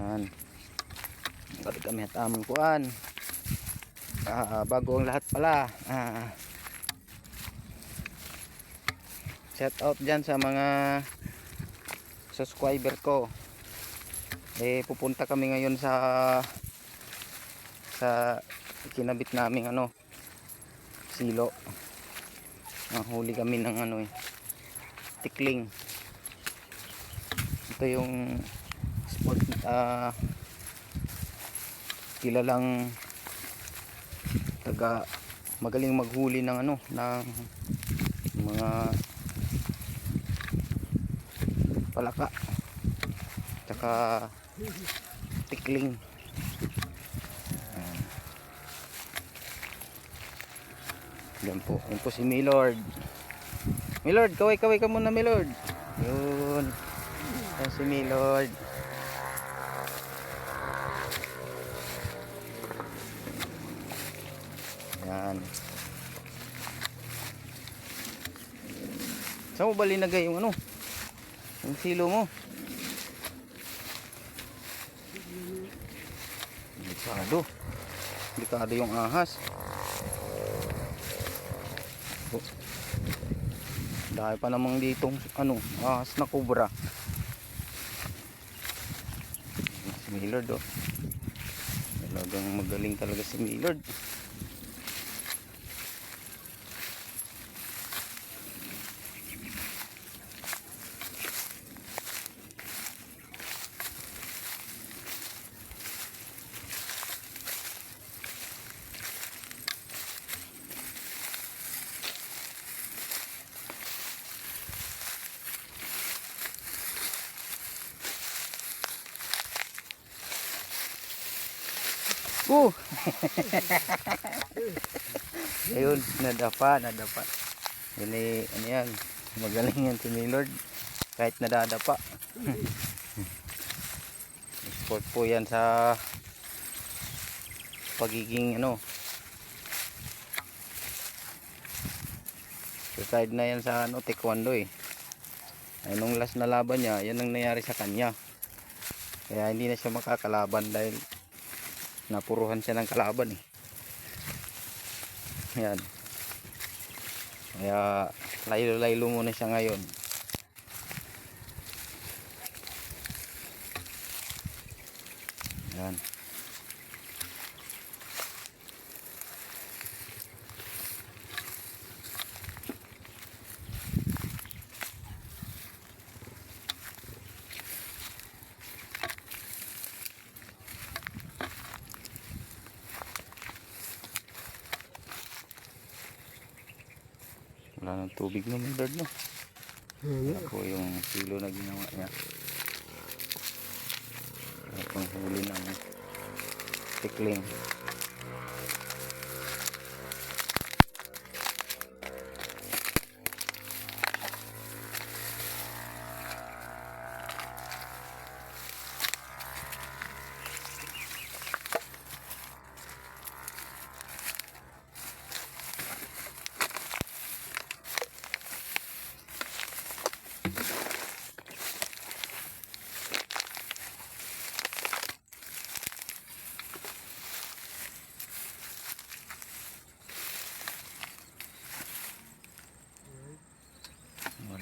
Yan. Balik kami at aming kuan. Bago ang lahat pala. Shout out dyan sa mga subscriber ko. Pupunta kami ngayon sa kinabit naming silo. Huli kami ng tikling. Ito yung sport kilalang magaling maghuli ng ng mga palaka tsaka tikling. Yan po si Milord. Milord, kaway ka muna Milord. Yun. Yan si Milord. Yan. Saan mo ba linagay yung yung silo mo? Delikado yung ahas. Dahil pa namang ditong ahas na kubra. Si Millard talagang magaling talaga si Millard. Ayun, nadapa. Yan, magaling yan si Millard kahit nadadapa. Sport po yan sa pagiging retired na yan sa taekwondo ay nung last na laban niya, yan ang nangyari sa kanya, kaya hindi na siya makakalaban dahil napuruhan siya ng kalaban yan. Kaya laylo muna siya ngayon. Yan. Wala ng tubig na Millard ako yung silo na ginawa niya at panghuli ng tikling.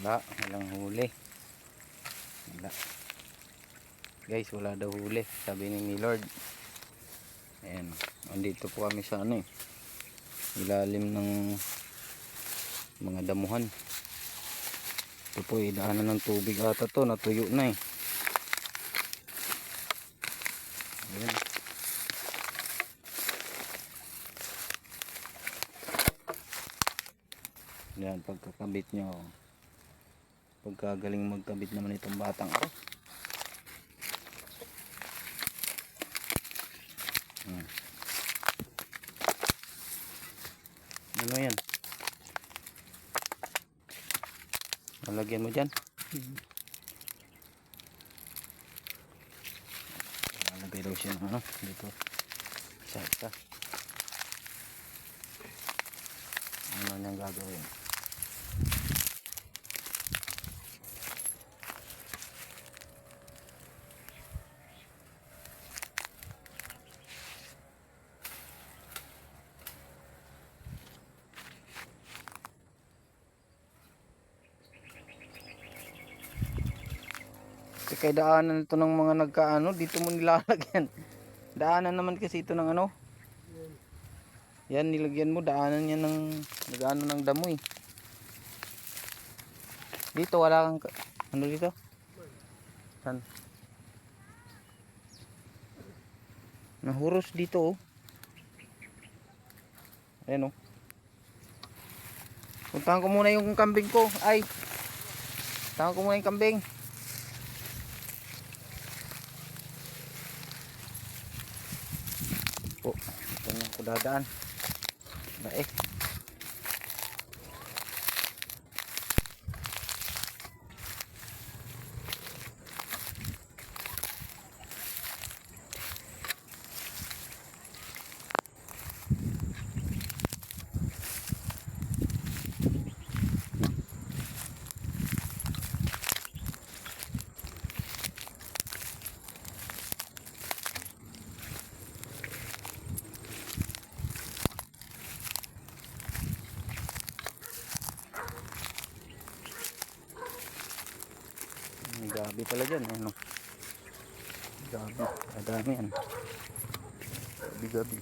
Walang huli. Guys, wala daw huli, sabi ni Millard. Ayan, andito po kami sa ilalim ng mga damuhan. Ito po daanan ng tubig ata to, natuyo na Ayan. Yan, pagkakabit nyo, pagkagaling magkabit naman itong batang ano yan, lalagyan mo dyan. Lalagay daw siya ng dito isa ano niyang gagawin. kay daanan ito ng mga nagkaano, dito mo nilalagyan. Daanan naman kasi ito ng ano. Yan, nilagyan mo, daanan yan ng nagano ng damo eh. Dito wala kang ano dito? Saan? Nahuros dito oh. Ayan oh. Puntahan ko muna yung kambing ko. Ay. Puntahan ko muna yung kambing. Oh, ito na ako dadaan. Daig. May gabi pala dyan. Ano? Gabi. Madami yan. Gabi-gabi.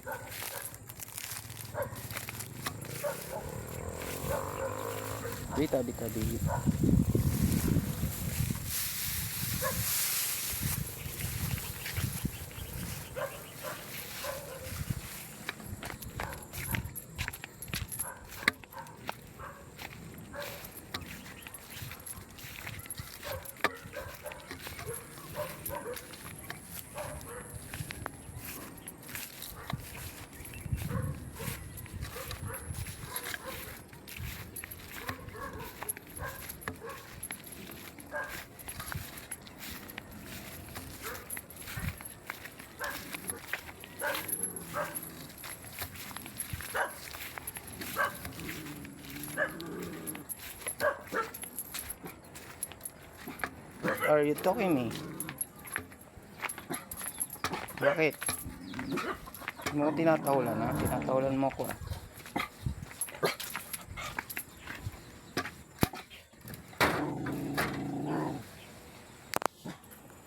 Bita-bita-bita. What are you talking me? Bakit? Hindi mo ko tinatawalan ha? Tinatawalan mo ko ah.